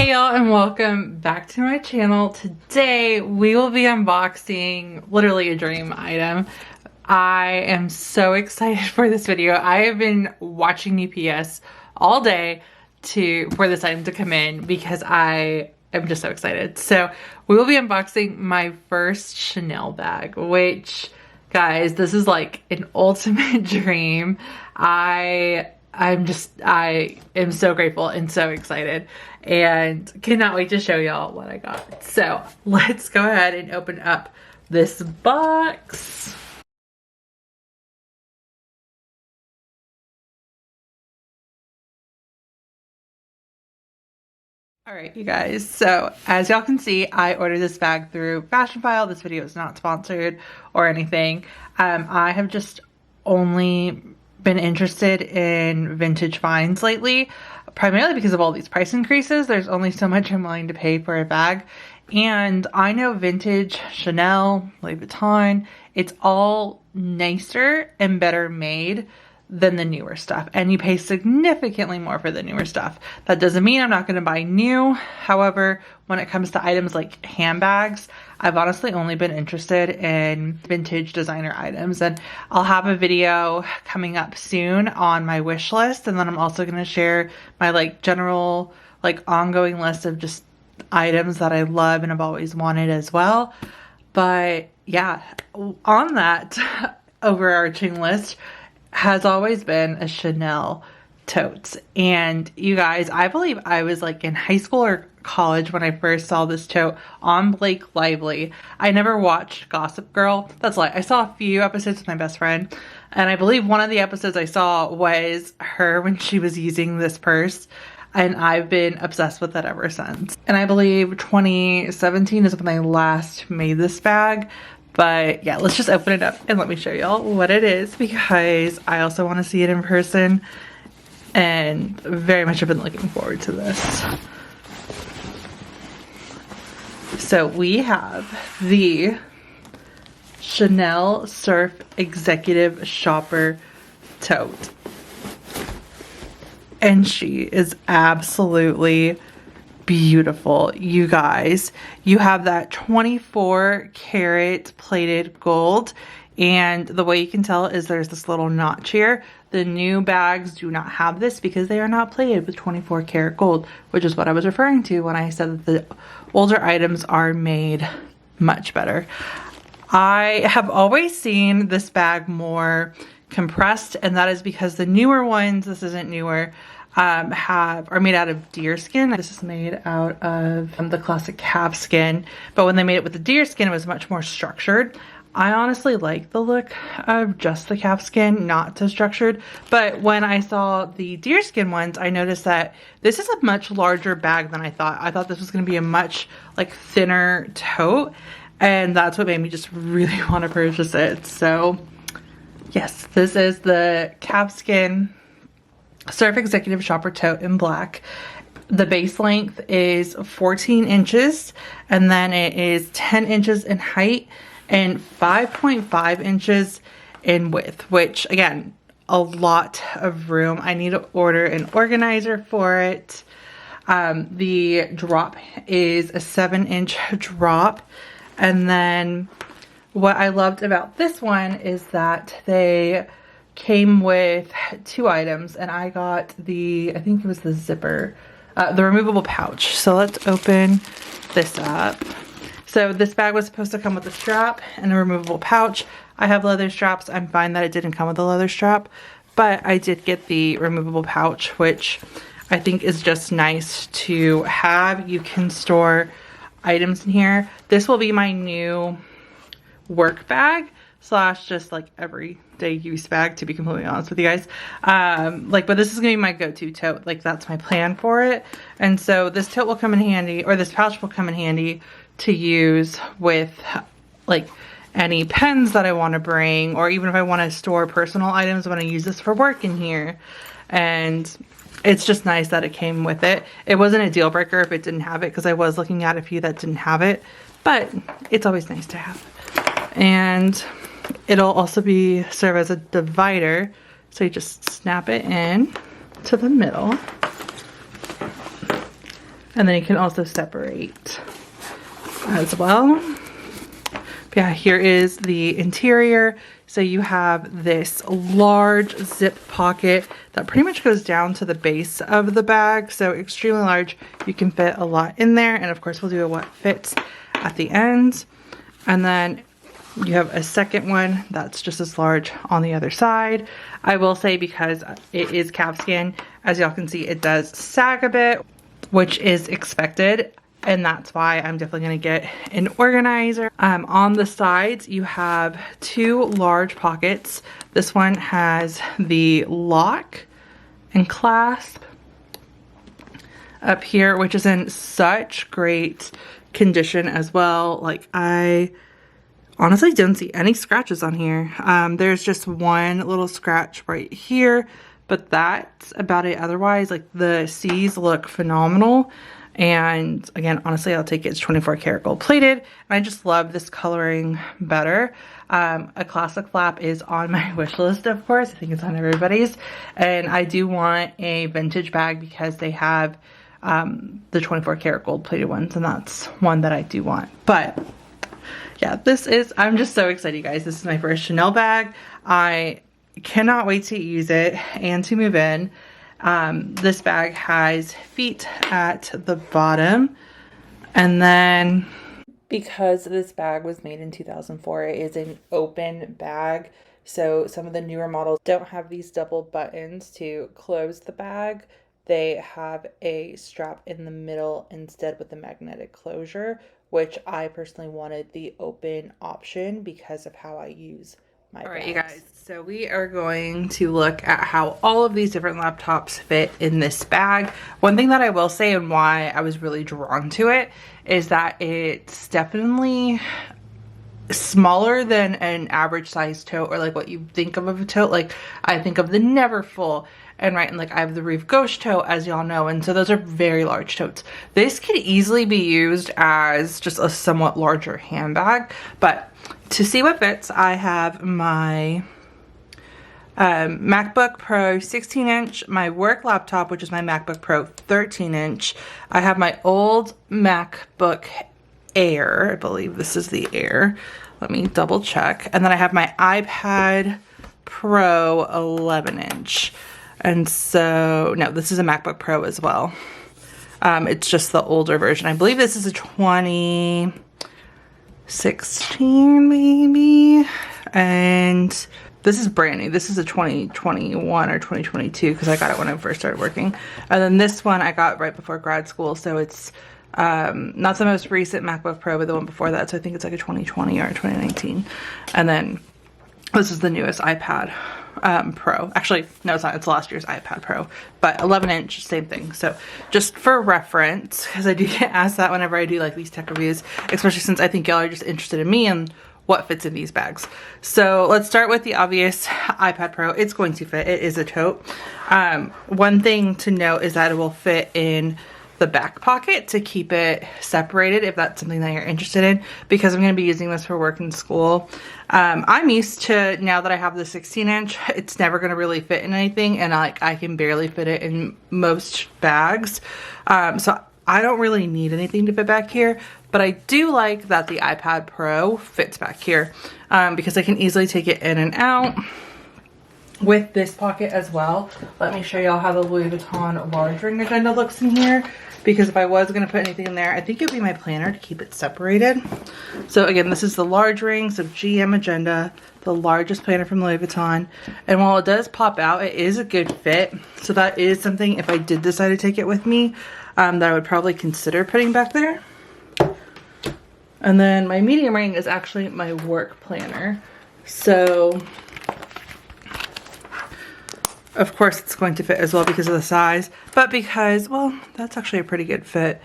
Hey y'all, and welcome back to my channel. Today we will be unboxing literally a dream item. I am so excited for this video. I have been watching UPS all day for this item to come in because I am just so excited. So we will be unboxing my first Chanel bag, which, guys, this is like an ultimate dream. I am so grateful and so excited and cannot wait to show y'all what I got. So let's go ahead and open up this box. All right, you guys, so as y'all can see, I ordered this bag through Fashion File. This video is not sponsored or anything. I have just only been interested in vintage finds lately, primarily because of all these price increases. There's only so much I'm willing to pay for a bag. And I know vintage Chanel, Louis Vuitton, it's all nicer and better made than the newer stuff, and you pay significantly more for the newer stuff. That doesn't mean I'm not going to buy new. However, when it comes to items like handbags, I've honestly only been interested in vintage designer items, and I'll have a video coming up soon on my wish list, and then I'm also going to share my general ongoing list of just items that I love and have always wanted as well. But yeah, on that overarching list has always been a Chanel tote. And you guys, I believe I was in high school or college when I first saw this tote on Blake Lively. I never watched Gossip Girl. That's I saw a few episodes with my best friend, and I believe one of the episodes I saw was her when she was using this purse, and I've been obsessed with it ever since. And I believe 2017 is when I last made this bag. But yeah, let's just open it up and let me show y'all what it is, because I also want to see it in person and very much have been looking forward to this. So we have the Chanel Cerf Executive Shopper Tote. And she is absolutely beautiful, you guys. You have that 24 karat plated gold, and the way you can tell is there's this little notch here. The new bags do not have this because they are not plated with 24 karat gold, which is what I was referring to when I said that the older items are made much better. I have always seen this bag more compressed, and that is because the newer ones, this isn't newer, are made out of deer skin. This is made out of the classic calf skin, but when they made it with the deer skin, it was much more structured. I honestly like the look of just the calf skin, not so structured, but when I saw the deer skin ones, I noticed that this is a much larger bag than I thought. I thought this was going to be a much thinner tote, and that's what made me just really want to purchase it. So yes, this is the calf skin Cerf Executive Shopper Tote in black. The base length is 14 inches, and then it is 10 inches in height and 5.5 inches in width, which again, a lot of room. I need to order an organizer for it. The drop is a 7-inch drop, and then what I loved about this one is that they came with 2 items, and I got I think it was the zipper, the removable pouch. So let's open this up. So this bag was supposed to come with a strap and a removable pouch. I have leather straps. I'm fine that it didn't come with a leather strap, but I did get the removable pouch, which I think is just nice to have. You can store items in here. This will be my new work bag slash just everyday use bag, to be completely honest with you guys. But this is gonna be my go-to tote. That's my plan for it. And so this tote will come in handy, or this pouch will come in handy to use with any pens that I want to bring, or even if I want to store personal items, I want to use this for work in here. And it's just nice that it came with it. It wasn't a deal breaker if it didn't have it, because I was looking at a few that didn't have it, but it's always nice to have. And it'll also serve as a divider, so you just snap it in to the middle, And then you can also separate as well. Yeah, here is the interior. So you have this large zip pocket that pretty much goes down to the base of the bag. So extremely large. You can fit a lot in there. And of course we'll do a what fits at the end. And then you have a second one that's just as large on the other side. I will say, because it is calfskin, as y'all can see, it does sag a bit, which is expected. And that's why I'm definitely going to get an organizer. On the sides, you have two large pockets. This one has the lock and clasp up here, which is in such great condition as well. Like, I honestly don't see any scratches on here. There's just one little scratch right here, but that's about it. Otherwise, like, the C's look phenomenal. And again, honestly, I'll take it. It's 24 karat gold plated. And I just love this coloring better. A classic flap is on my wish list, of course. I think it's on everybody's. And I do want a vintage bag because they have the 24 karat gold plated ones. And that's one that I do want. But yeah, I'm just so excited, you guys. This is my first Chanel bag. I cannot wait to use it and to move in. This bag has feet at the bottom, and then because this bag was made in 2004, it is an open bag. So some of the newer models don't have these double buttons to close the bag. They have a strap in the middle instead with the magnetic closure, which I personally wanted the open option because of how I use my bags. All right, you guys, so we are going to look at how all of these different laptops fit in this bag. One thing that I will say, and why I was really drawn to it, is that it's definitely smaller than an average size tote, or like what you think of a tote. Like, I think of the Neverfull, and like I have the Reef Ghost tote, as y'all know, and so those are very large totes. This could easily be used as just a somewhat larger handbag, but to see what fits, I have my MacBook Pro 16-inch, my work laptop, which is my MacBook Pro 13-inch. I have my old MacBook Air. I believe this is the Air. Let me double check. And then I have my iPad Pro 11-inch. And so, no, this is a MacBook Pro as well. It's just the older version. I believe this is a 2016 maybe. And this is brand new. This is a 2021 or 2022 because I got it when I first started working. And then this one I got right before grad school. So it's not the most recent MacBook Pro, but the one before that. So I think it's like a 2020 or 2019. And then this is the newest iPad Pro. Actually, no, it's not. It's last year's iPad Pro, but 11-inch, same thing. So just for reference, because I do get asked that whenever I do like these tech reviews, especially since I think y'all are just interested in me and what fits in these bags. So let's start with the obvious iPad Pro. It's going to fit. It is a tote. One thing to note is that it will fit in the back pocket to keep it separated if that's something that you're interested in, because I'm going to be using this for work and school. I'm used to, now that I have the 16-inch, it's never going to really fit in anything, and I can barely fit it in most bags. So I don't really need anything to fit back here, but I do like that the iPad Pro fits back here because I can easily take it in and out. With this pocket as well, let me show y'all how the Louis Vuitton large ring agenda looks in here, because if I was going to put anything in there, I think it would be my planner to keep it separated. So again, this is the large rings of GM Agenda, the largest planner from Louis Vuitton. And while it does pop out, it is a good fit. So that is something, if I did decide to take it with me, that I would probably consider putting back there. And then my medium ring is actually my work planner. So of course it's going to fit as well because of the size, but because, well, that's actually a pretty good fit.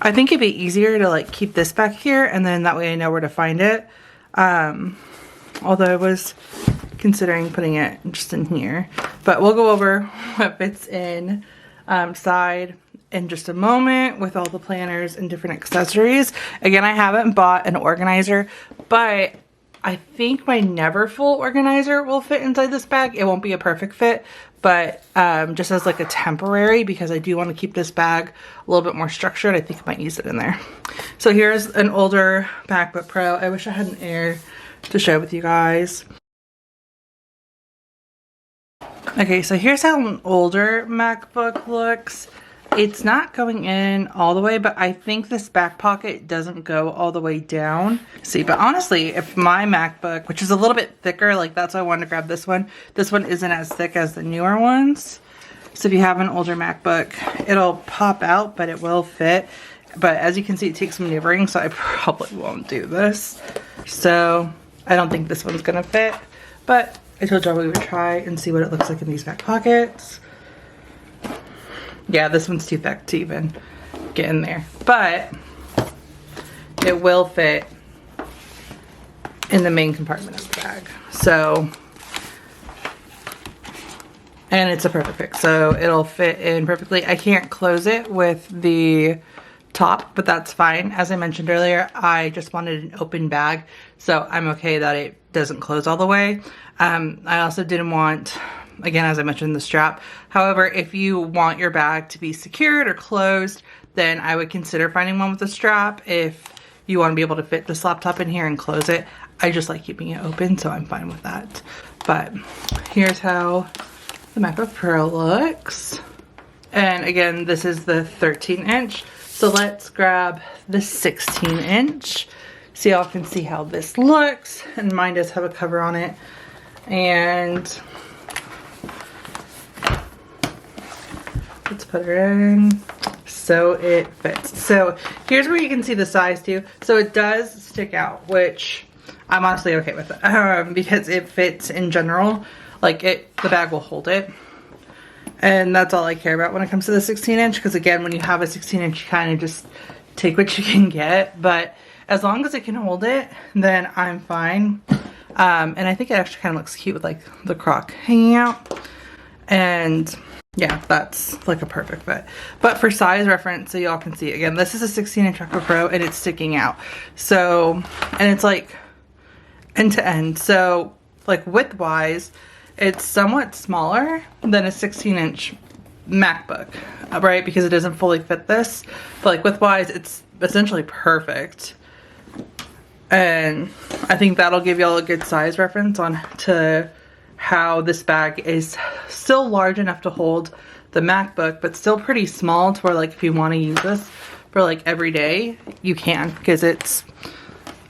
I think it'd be easier to like keep this back here, and then that way I know where to find it. Although I was considering putting it just in here, but we'll go over what fits in side in just a moment with all the planners and different accessories. Again, I haven't bought an organizer, but I think my never full organizer will fit inside this bag. It won't be a perfect fit, but just as like a temporary, because I do want to keep this bag a little bit more structured. I think I might use it in there. So here's an older MacBook Pro. I wish I had an Air to share with you guys. Okay, so here's how an older MacBook looks. It's not going in all the way, but I think this back pocket doesn't go all the way down. See, but honestly, if my MacBook, which is a little bit thicker, like that's why I wanted to grab this one isn't as thick as the newer ones. So if you have an older MacBook, it'll pop out, but it will fit. But as you can see, it takes some maneuvering, so I probably won't do this. So I don't think this one's gonna fit, but I told y'all we would try and see what it looks like in these back pockets. Yeah, this one's too thick to even get in there, but it will fit in the main compartment of the bag. So, and it's a perfect fit, so it'll fit in perfectly. I can't close it with the top, but that's fine. As I mentioned earlier, I just wanted an open bag, so I'm okay that it doesn't close all the way. I also didn't want, again, as I mentioned, the strap. However, if you want your bag to be secured or closed, then I would consider finding one with a strap if you want to be able to fit this laptop in here and close it. I just like keeping it open, so I'm fine with that. But here's how the MacBook Pro looks. And again, this is the 13-inch. So let's grab the 16-inch so y'all can see how this looks. And mine does have a cover on it. And let's put her in so it fits. So here's where you can see the size too. So it does stick out, which I'm honestly okay with it, because it fits in general. Like the bag will hold it. And that's all I care about when it comes to the 16-inch, because again, when you have a 16-inch, you kind of just take what you can get. But as long as it can hold it, then I'm fine. And I think it actually kind of looks cute with like the crock hanging out. And yeah, that's like a perfect fit. But for size reference, so y'all can see, again, this is a 16-inch MacBook Pro and it's sticking out. So, and it's like end to end. So like width wise, it's somewhat smaller than a 16-inch MacBook, right? Because it doesn't fully fit this. But like width wise, it's essentially perfect. And I think that'll give y'all a good size reference on to how this bag is still large enough to hold the MacBook, but still pretty small to where like if you want to use this for like every day, you can, because it's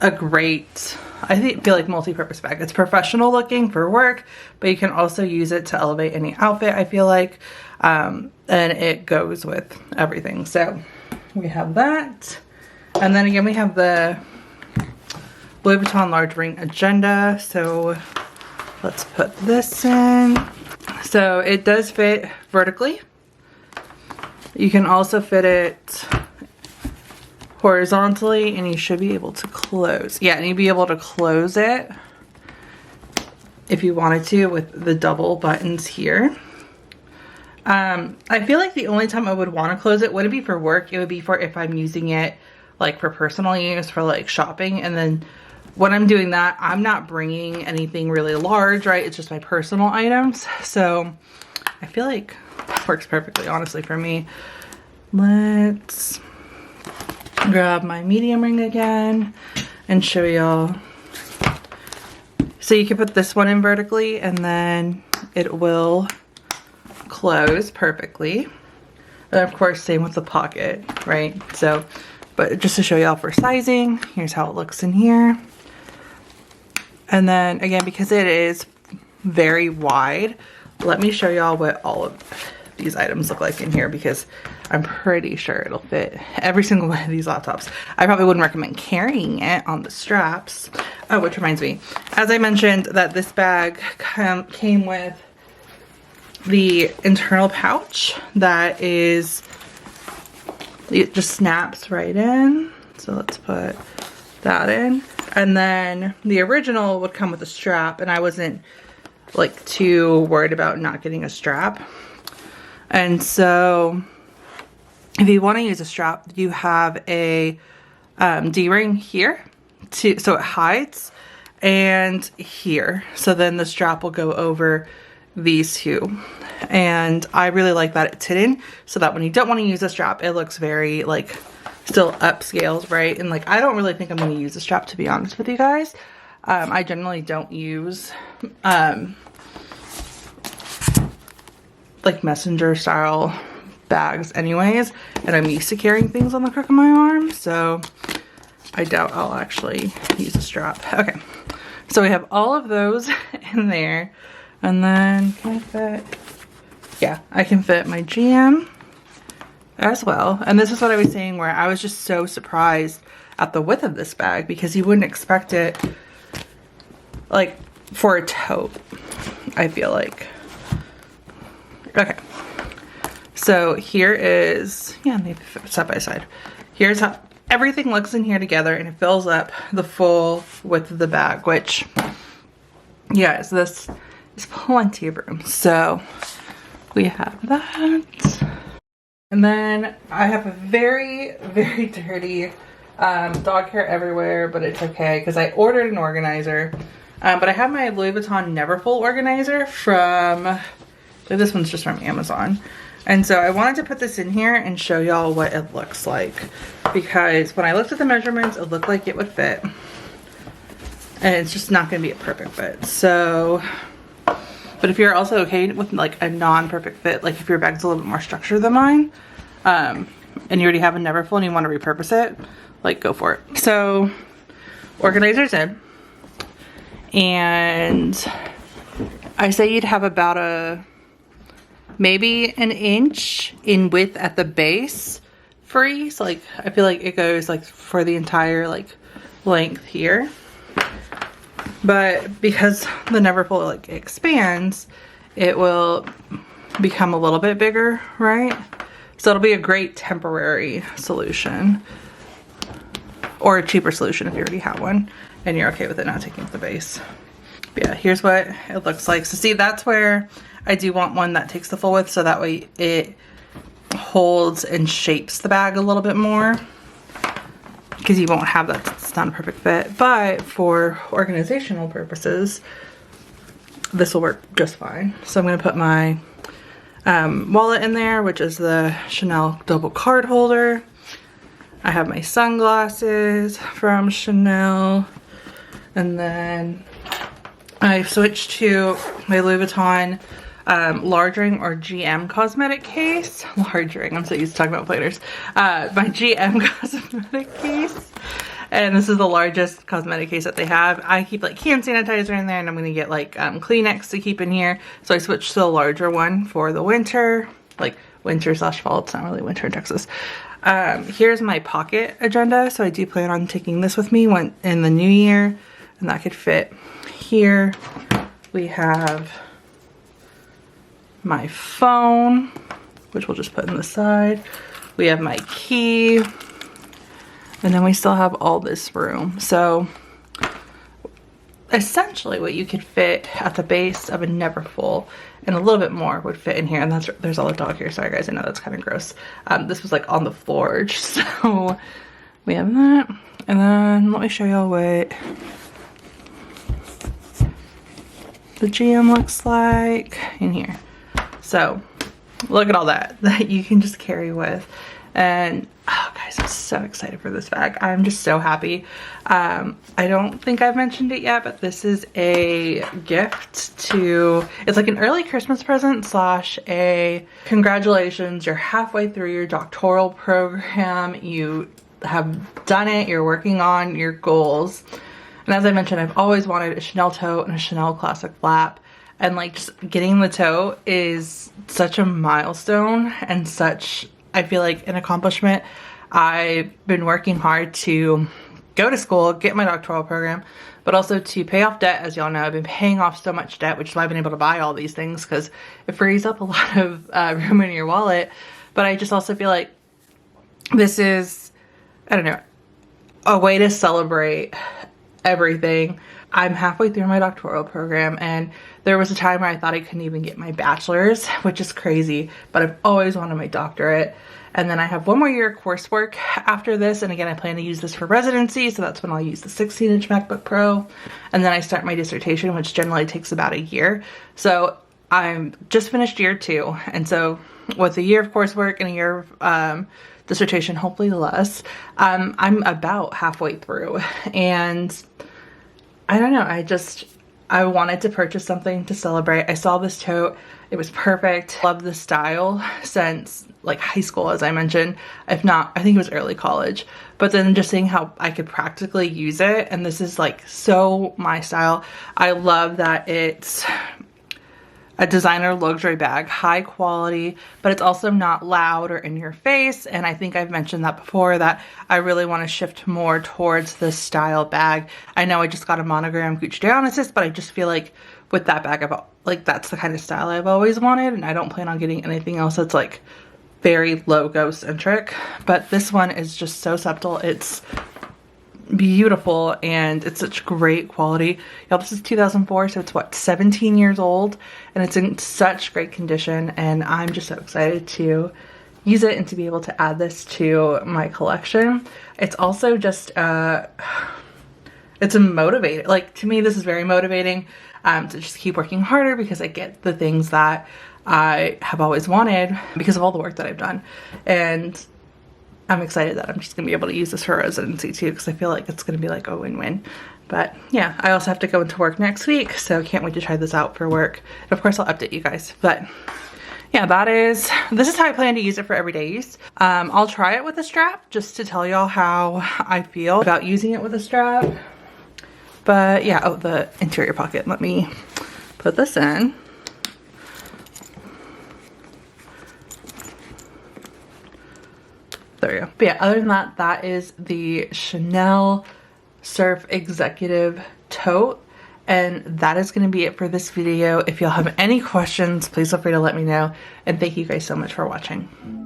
a great, I feel like multi-purpose bag. It's professional looking for work, but you can also use it to elevate any outfit, I feel like, and it goes with everything. So we have that. And then again, we have the Louis Vuitton large ring agenda. So let's put this in. So it does fit vertically. You can also fit it horizontally, and you should be able to close. Yeah, and you'd be able to close it if you wanted to with the double buttons here. I feel like the only time I would want to close it wouldn't be for work. It would be for if I'm using it like for personal use, for like shopping. And then when I'm doing that, I'm not bringing anything really large, right? It's just my personal items. So I feel like it works perfectly, honestly, for me. Let's grab my medium ring again and show y'all. So you can put this one in vertically and then it will close perfectly. And of course, same with the pocket, right? So, but just to show y'all for sizing, here's how it looks in here. And then again, because it is very wide, let me show y'all what all of these items look like in here, because I'm pretty sure it'll fit every single one of these laptops. I probably wouldn't recommend carrying it on the straps. Oh, which reminds me, as I mentioned, that this bag came with the internal pouch that is, it just snaps right in. So let's put that in. And then the original would come with a strap, and I wasn't like too worried about not getting a strap. And so if you want to use a strap, you have a D-ring here so it hides. and here. So then the strap will go over these two. And I really like that it's hidden so that when you don't want to use a strap, it looks very like still upscales, right? And like I don't really think I'm going to use a strap, to be honest with you guys. I generally don't use like messenger style bags anyways, and I'm used to carrying things on the crook of my arm, so I doubt I'll actually use a strap. Okay, so we have all of those in there, and then can I fit? Yeah, I can fit my GM as well. And this is what I was saying, where I was just so surprised at the width of this bag, because you wouldn't expect it like for a tote, I feel like. Okay, so here is, yeah, maybe side by side. Here's how everything looks in here together, and it fills up the full width of the bag, which, yes, this is plenty of room. So we have that. And then I have a very, very dirty dog hair everywhere, but it's okay because I ordered an organizer. But I have my Louis Vuitton Neverfull organizer from, this one's just from Amazon. And so I wanted to put this in here and show y'all what it looks like, because when I looked at the measurements, it looked like it would fit. And it's just not gonna be a perfect fit. So, but if you're also okay with like a non-perfect fit, like if your bag's a little bit more structured than mine, and you already have a Neverfull and you want to repurpose it, like go for it. So organizer's in, and I say you'd have about a maybe an inch in width at the base free. So like I feel like it goes like for the entire like length here, but because the Neverfull like expands, it will become a little bit bigger, right? So it'll be a great temporary solution, or a cheaper solution if you already have one and you're okay with it not taking up the base. But yeah, here's what it looks like. So see, that's where I do want one that takes the full width, so that way it holds and shapes the bag a little bit more, because you won't have that, it's not a perfect fit. But for organizational purposes, this will work just fine. So I'm going to put my wallet in there, which is the Chanel double card holder. I have my sunglasses from Chanel, and then I've switched to my Louis Vuitton large ring or GM cosmetic case. Large ring, I'm so used to talking about platers. My GM cosmetic case. And this is the largest cosmetic case that they have. I keep like hand sanitizer in there, and I'm gonna get like Kleenex to keep in here. So I switched to the larger one for the winter, like winter slash fall. It's not really winter in Texas. Here's my pocket agenda. So I do plan on taking this with me in the new year, and that could fit here. We have my phone, which we'll just put in the side. We have my key, and then we still have all this room. So essentially what you could fit at the base of a Neverfull, and a little bit more would fit in here. And there's all the dog hair. Sorry guys, I know that's kind of gross. This was like on the floor, so we have that. And then let me show y'all what the GM looks like in here. So look at all that you can just carry with. And oh guys, I'm so excited for this bag. I'm just so happy. I don't think I've mentioned it yet, but this is a gift to, it's like an early Christmas present slash a congratulations, you're halfway through your doctoral program, you have done it, you're working on your goals. And as I mentioned, I've always wanted a Chanel tote and a Chanel classic flap. And like just getting the tote is such a milestone and such, I feel like, an accomplishment. I've been working hard to go to school, get my doctoral program, but also to pay off debt. As y'all know, I've been paying off so much debt, which is why I've been able to buy all these things, because it frees up a lot of room in your wallet. But I just also feel like this is, I don't know, a way to celebrate everything. I'm halfway through my doctoral program, and there was a time where I thought I couldn't even get my bachelor's, which is crazy, but I've always wanted my doctorate. And then I have 1 more year of coursework after this, and again, I plan to use this for residency, so that's when I'll use the 16-inch MacBook Pro. And then I start my dissertation, which generally takes about a year. So I'm just finished year 2, and so with a year of coursework and a year of dissertation, hopefully less, I'm about halfway through. And I don't know, I wanted to purchase something to celebrate. I saw this tote, it was perfect. Love the style since like high school, as I mentioned, if not, I think it was early college. But then just seeing how I could practically use it, and this is like so my style. I love that it's a designer luxury bag, high quality, but it's also not loud or in your face. And I think I've mentioned that before, that I really want to shift more towards this style bag. I know I just got a monogram Gucci Dionysus, but I just feel like with that bag, that's the kind of style I've always wanted, and I don't plan on getting anything else that's like very logo centric. But this one is just so subtle. It's beautiful, and it's such great quality. Y'all, this is 2004, so it's what, 17 years old, and it's in such great condition, and I'm just so excited to use it and to be able to add this to my collection. It's also just it's a motivating, like, to me this is very motivating to just keep working harder, because I get the things that I have always wanted because of all the work that I've done. And I'm excited that I'm just gonna be able to use this for residency too, because I feel like it's gonna be like a win-win. But yeah, I also have to go into work next week, so can't wait to try this out for work. And of course I'll update you guys. But yeah, this is how I plan to use it for everyday use. I'll try it with a strap just to tell y'all how I feel about using it with a strap. But yeah, oh, the interior pocket. Let me put this in. There we go. But yeah, other than that, that is the Chanel Cerf Executive Tote. And that is going to be it for this video. If y'all have any questions, please feel free to let me know. And thank you guys so much for watching.